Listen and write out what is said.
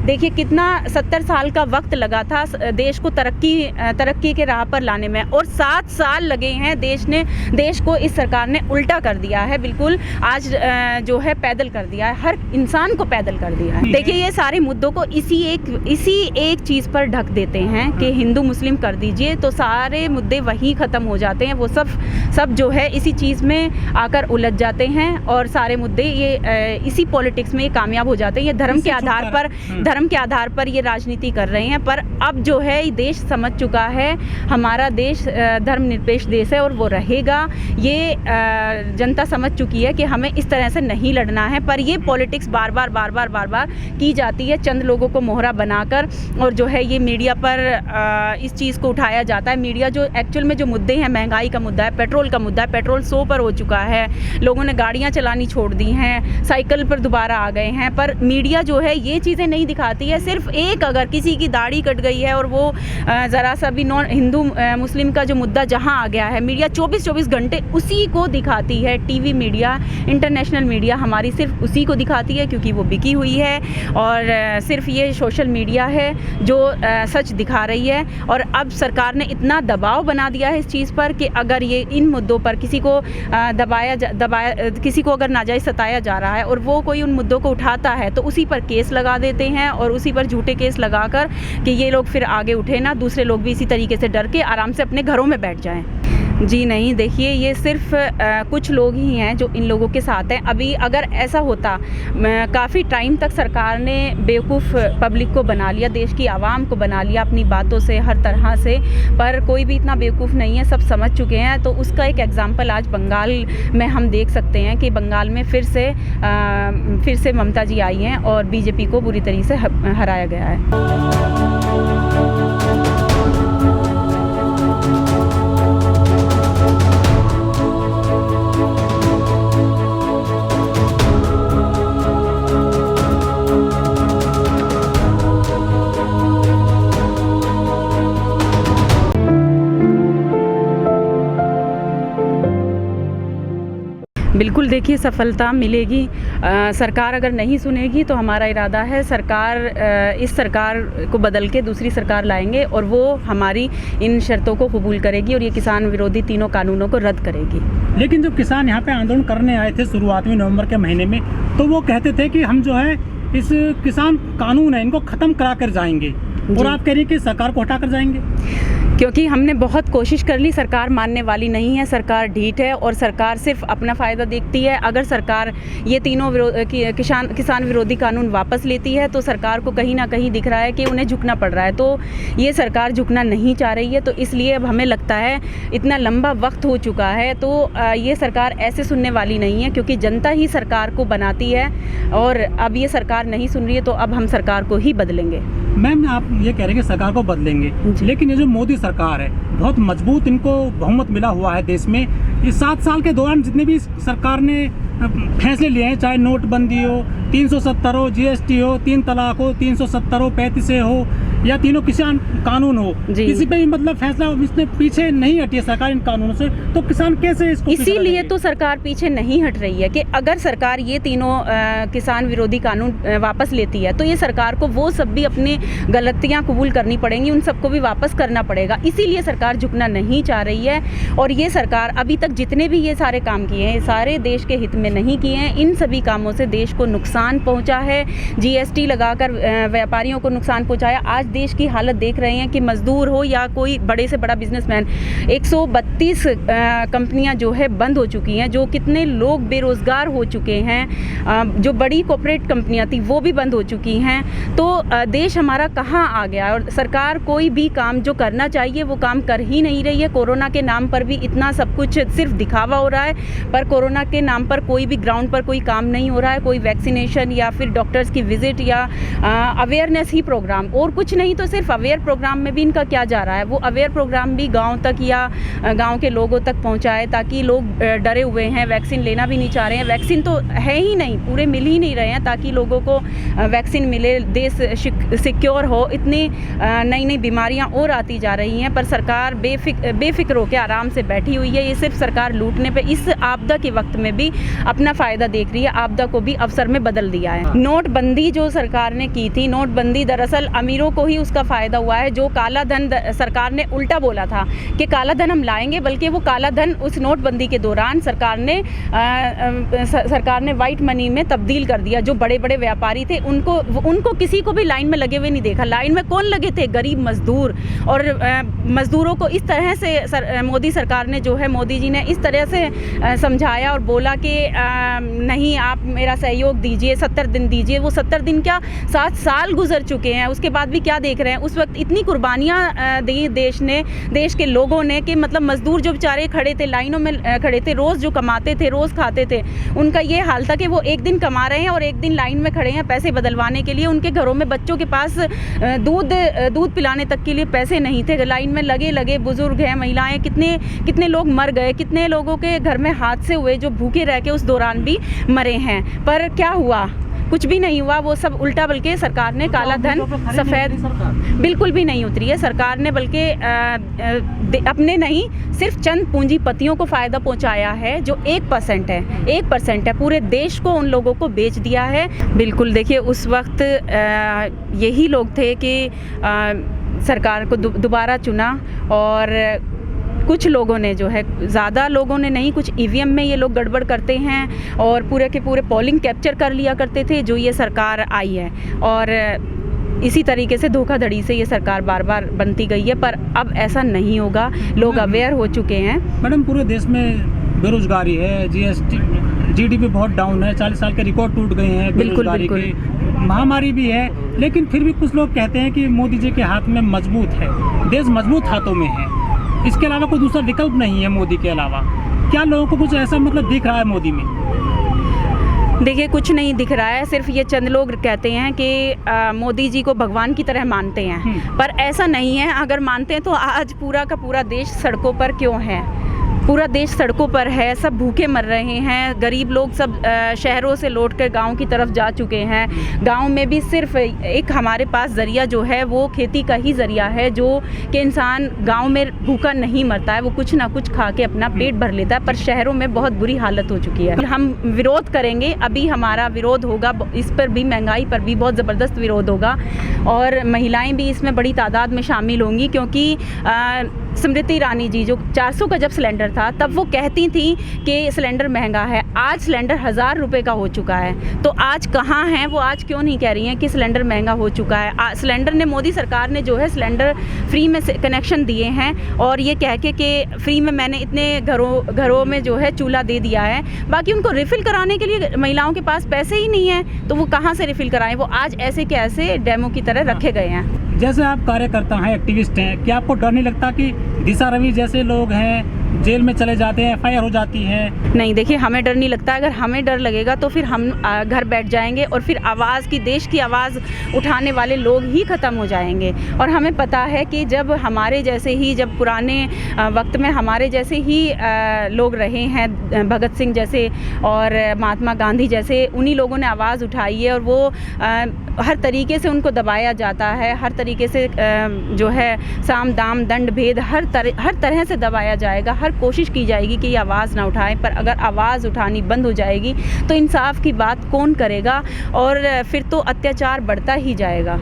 देखिए कितना 70 साल का वक्त लगा था देश को तरक्की के राह पर लाने में, और 7 साल लगे हैं देश को इस सरकार ने उल्टा कर दिया है। बिल्कुल आज जो है पैदल कर दिया है, हर इंसान को पैदल कर दिया है। देखिए ये सारे मुद्दों को इसी एक चीज़ पर ढक देते हैं कि हिंदू मुस्लिम कर दीजिए, तो सारे मुद्दे वहीं ख़त्म हो जाते हैं। वो सब जो है इसी चीज़ में आकर उलझ जाते हैं और सारे मुद्दे ये इसी पॉलिटिक्स में कामयाब हो जाते हैं। ये धर्म के आधार पर ये राजनीति कर रहे हैं। पर अब जो है देश समझ चुका है, हमारा देश धर्मनिरपेक्ष देश है और वो रहेगा। ये जनता समझ चुकी है कि हमें इस तरह से नहीं लड़ना है। पर ये पॉलिटिक्स बार बार की जाती है चंद लोगों को मोहरा बनाकर, और जो है ये मीडिया पर इस चीज़ को उठाया जाता है। मीडिया जो एक्चुअल में जो मुद्दे हैं, महंगाई का मुद्दा है, पेट्रोल का मुद्दा है, पेट्रोल 100 पर हो चुका है, लोगों ने गाड़ियाँ चलानी छोड़ दी हैं, साइकिल पर दोबारा आ गए हैं, पर मीडिया जो है ये चीज़ें नहीं दिखाती है। सिर्फ एक अगर किसी की दाढ़ी कट गई है और वो ज़रा सा भी नॉन हिंदू मुस्लिम का जो मुद्दा जहाँ आ गया है, मीडिया 24 घंटे उसी को दिखाती है। टीवी मीडिया, इंटरनेशनल मीडिया हमारी सिर्फ उसी को दिखाती है क्योंकि वो बिकी हुई है, और सिर्फ ये सोशल मीडिया है जो सच दिखा रही है। और अब सरकार ने इतना दबाव बना दिया है इस चीज़ पर कि अगर ये इन मुद्दों पर किसी को किसी को अगर नाजायज़ सताया जा रहा है और वो कोई उन मुद्दों को उठाता है तो उसी पर केस लगा देते हैं, और उसी पर झूठे केस लगाकर कि ये लोग फिर आगे उठे ना, दूसरे लोग भी इसी तरीके से डर के आराम से अपने घरों में बैठ जाएं। जी नहीं, देखिए ये सिर्फ कुछ लोग ही हैं जो इन लोगों के साथ हैं। अभी अगर ऐसा होता, काफ़ी टाइम तक सरकार ने बेवकूफ़ पब्लिक को बना लिया, देश की आवाम को बना लिया अपनी बातों से, हर तरह से, पर कोई भी इतना बेवकूफ़ नहीं है, सब समझ चुके हैं। तो उसका एक एग्जांपल आज बंगाल में हम देख सकते हैं कि बंगाल में फिर से ममता जी आई हैं और बीजेपी को बुरी तरीके से हराया गया है। बिल्कुल देखिए सफलता मिलेगी। सरकार अगर नहीं सुनेगी तो हमारा इरादा है इस सरकार को बदल के दूसरी सरकार लाएंगे और वो हमारी इन शर्तों को कबूल करेगी और ये किसान विरोधी तीनों कानूनों को रद्द करेगी। लेकिन जब किसान यहाँ पे आंदोलन करने आए थे शुरुआत में नवंबर के महीने में, तो वो कहते थे कि हम जो है इस किसान कानून है इनको ख़त्म करा कर जाएंगे, और आप कह रही हैं कि सरकार को हटा कर जाएंगे। क्योंकि हमने बहुत कोशिश कर ली, सरकार मानने वाली नहीं है, सरकार ढीठ है और सरकार सिर्फ अपना फ़ायदा देखती है। अगर सरकार ये तीनों किसान विरोधी कानून वापस लेती है तो सरकार को कहीं ना कहीं दिख रहा है कि उन्हें झुकना पड़ रहा है, तो ये सरकार झुकना नहीं चाह रही है। तो इसलिए अब हमें लगता है इतना लंबा वक्त हो चुका है तो ये सरकार ऐसे सुनने वाली नहीं है, क्योंकि जनता ही सरकार को बनाती है और अब ये सरकार नहीं सुन रही है तो अब हम सरकार को ही बदलेंगे। मैम आप ये कह रहे हैं कि सरकार को बदलेंगे, लेकिन ये जो मोदी सरकार है बहुत मजबूत इनको बहुमत मिला हुआ है देश में। इस 7 साल के दौरान जितने भी सरकार ने फैसले लिए हैं, चाहे नोटबंदी हो, 370 हो, GST हो, 3 तलाक हो, 370 हो, 35 हो, या तीनों किसान कानून हो, किसी पे भी मतलब फैसला इसने पीछे नहीं हटी है सरकार इन कानूनों से, तो किसान कैसे इसको? इसीलिए तो सरकार पीछे नहीं हट रही है कि अगर सरकार ये तीनों किसान विरोधी कानून वापस लेती है तो ये सरकार को वो सब भी अपनी गलतियां कबूल करनी पड़ेंगी, उन सबको भी वापस करना पड़ेगा। इसीलिए सरकार झुकना नहीं चाह रही है। और ये सरकार अभी तक जितने भी ये सारे काम किए हैं सारे देश के हित में नहीं किए हैं। इन सभी कामों से देश को नुकसान पहुँचा है। GST लगाकर व्यापारियों को नुकसान पहुँचाया। आज देश की हालत देख रहे हैं कि मजदूर हो या कोई बड़े से बड़ा बिजनेसमैन, 132 कंपनियां जो है बंद हो चुकी हैं, जो कितने लोग बेरोजगार हो चुके हैं, जो बड़ी कॉर्पोरेट कंपनियां थी वो भी बंद हो चुकी हैं। तो देश हमारा कहाँ आ गया? और सरकार कोई भी काम जो करना चाहिए वो काम कर ही नहीं रही है। कोरोना के नाम पर भी इतना सब कुछ सिर्फ दिखावा हो रहा है, पर कोरोना के नाम पर कोई भी ग्राउंड पर कोई काम नहीं हो रहा है, कोई वैक्सीनेशन या फिर डॉक्टर्स की विजिट या अवेयरनेस ही प्रोग्राम, और कुछ नहीं। तो सिर्फ अवेयर प्रोग्राम में भी इनका क्या जा रहा है? वो अवेयर प्रोग्राम भी गांव तक या गांव के लोगों तक पहुंचाए, ताकि लोग डरे हुए हैं, वैक्सीन लेना भी नहीं चाह रहे हैं। वैक्सीन तो है ही नहीं, पूरे मिल ही नहीं रहे हैं ताकि लोगों को वैक्सीन मिले, सिक्योर हो, इतनी नई नई बीमारियां और आती जा रही हैं, पर सरकार बेफिक्र होकर आराम से बैठी हुई है। ये सिर्फ सरकार लूटने पे इस आपदा के वक्त में भी अपना फ़ायदा देख रही है, आपदा को भी अवसर में बदल दिया है। नोटबंदी जो सरकार ने की थी, नोटबंदी दरअसल अमीरों को ही उसका फ़ायदा हुआ है। जो काला धन सरकार ने उल्टा बोला था कि काला धन हम लाएंगे, बल्कि वो काला धन उस नोटबंदी के दौरान सरकार ने वाइट मनी में तब्दील कर दिया। जो बड़े बड़े व्यापारी थे उनको किसी को भी लाइन में लगे हुए नहीं देखा। लाइन में कौन लगे थे? गरीब मजदूर। और मजदूरों को इस तरह से मोदी सरकार ने जो है, मोदी जी ने इस तरह से समझाया और बोला कि नहीं, आप मेरा सहयोग दीजिए, 70 दिन दीजिए। वो 70 दिन क्या, 7 साल गुजर चुके हैं, उसके बाद भी क्या देख रहे हैं? उस वक्त इतनी कुर्बानियाँ दी देश के लोगों ने कि मतलब मजदूर जो बेचारे खड़े थे, लाइनों में खड़े थे, रोज़ जो कमाते थे, रोज़ खाते थे, उनका ये हाल था कि वो एक दिन कमा रहे हैं और एक दिन लाइन में खड़े हैं पैसे बदलवाने के लिए। उनके घरों में बच्चों के पास दूध पिलाने तक के लिए पैसे नहीं थे। लाइन में लगे बुजुर्ग हैं, महिलाएं, कितने लोग मर गए, कितने लोगों के घर में हादसे हुए जो भूखे रह के उस दौरान भी मरे हैं। पर क्या हुआ? कुछ भी नहीं हुआ। वो सब उल्टा, बल्कि सरकार ने काला धन सफ़ेद बिल्कुल भी नहीं उतरी है सरकार ने, बल्कि अपने नहीं, सिर्फ चंद पूंजीपतियों को फ़ायदा पहुंचाया है, जो 1% है। पूरे देश को उन लोगों को बेच दिया है। बिल्कुल, देखिए उस वक्त यही लोग थे कि सरकार को दोबारा चुना, और कुछ लोगों ने जो है, ज़्यादा लोगों ने नहीं, कुछ ईवीएम में ये लोग गड़बड़ करते हैं और पूरे के पूरे पोलिंग कैप्चर कर लिया करते थे जो ये सरकार आई है। और इसी तरीके से धोखाधड़ी से ये सरकार बार बार बनती गई है, पर अब ऐसा नहीं होगा। लोग अवेयर हो चुके हैं। मैडम, पूरे देश में बेरोजगारी है, जीडीपी बहुत डाउन है, 40 साल के रिकॉर्ड टूट गए हैं बेरोजगारी के, महामारी भी है, लेकिन फिर भी कुछ लोग कहते हैं कि मोदी जी के हाथ में मजबूत है, देश मजबूत हाथों में है, इसके अलावा कोई दूसरा विकल्प नहीं है मोदी के अलावा। क्या लोगों को कुछ ऐसा मतलब दिख रहा है मोदी में? देखिए, कुछ नहीं दिख रहा है। सिर्फ ये चंद लोग कहते हैं कि मोदी जी को भगवान की तरह मानते हैं, पर ऐसा नहीं है। अगर मानते हैं तो आज पूरा का पूरा देश सड़कों पर क्यों है? पूरा देश सड़कों पर है, सब भूखे मर रहे हैं। गरीब लोग सब शहरों से लौटकर गांव की तरफ जा चुके हैं। गांव में भी सिर्फ एक हमारे पास ज़रिया जो है वो खेती का ही ज़रिया है, जो कि इंसान गांव में भूखा नहीं मरता है, वो कुछ ना कुछ खा के अपना पेट भर लेता है। पर शहरों में बहुत बुरी हालत हो चुकी है। हम विरोध करेंगे, अभी हमारा विरोध होगा, इस पर भी, महंगाई पर भी बहुत ज़बरदस्त विरोध होगा, और महिलाएँ भी इसमें बड़ी तादाद में शामिल होंगी, क्योंकि स्मृति ईरानी जी जो 400 का जब सिलेंडर था, तब वो कहती थी कि सिलेंडर महंगा है। आज सिलेंडर 1000 रुपये का हो चुका है, तो आज कहाँ हैं वो? आज क्यों नहीं कह रही हैं कि सिलेंडर महंगा हो चुका है? सिलेंडर ने, मोदी सरकार ने जो है सिलेंडर फ्री में कनेक्शन दिए हैं, और ये कह के कि फ्री में मैंने इतने घरों में जो है चूल्हा दे दिया है। बाकी उनको रिफ़िल कराने के लिए महिलाओं के पास पैसे ही नहीं है, तो वो कहाँ से रिफ़िल कराएं? वो आज ऐसे के ऐसे डेमो की तरह रखे गए हैं। जैसे आप कार्यकर्ता हैं, एक्टिविस्ट हैं, क्या आपको डर नहीं लगता कि दिशा रवि जैसे लोग हैं जेल में चले जाते हैं, एफआईआर हो जाती है? नहीं, देखिए, हमें डर नहीं लगता। अगर हमें डर लगेगा तो फिर हम घर बैठ जाएंगे, और फिर देश की आवाज़ उठाने वाले लोग ही ख़त्म हो जाएंगे। और हमें पता है कि जब पुराने वक्त में हमारे जैसे ही लोग रहे हैं, भगत सिंह जैसे और महात्मा गांधी जैसे, उन्हीं लोगों ने आवाज़ उठाई है, और वो हर तरीके से उनको दबाया जाता है, हर तरीके से जो है साम दाम दंड भेद हर तरह से दबाया जाएगा। हर कोशिश की जाएगी कि ये आवाज़ ना उठाएं, पर अगर आवाज़ उठानी बंद हो जाएगी तो इंसाफ की बात कौन करेगा? और फिर तो अत्याचार बढ़ता ही जाएगा।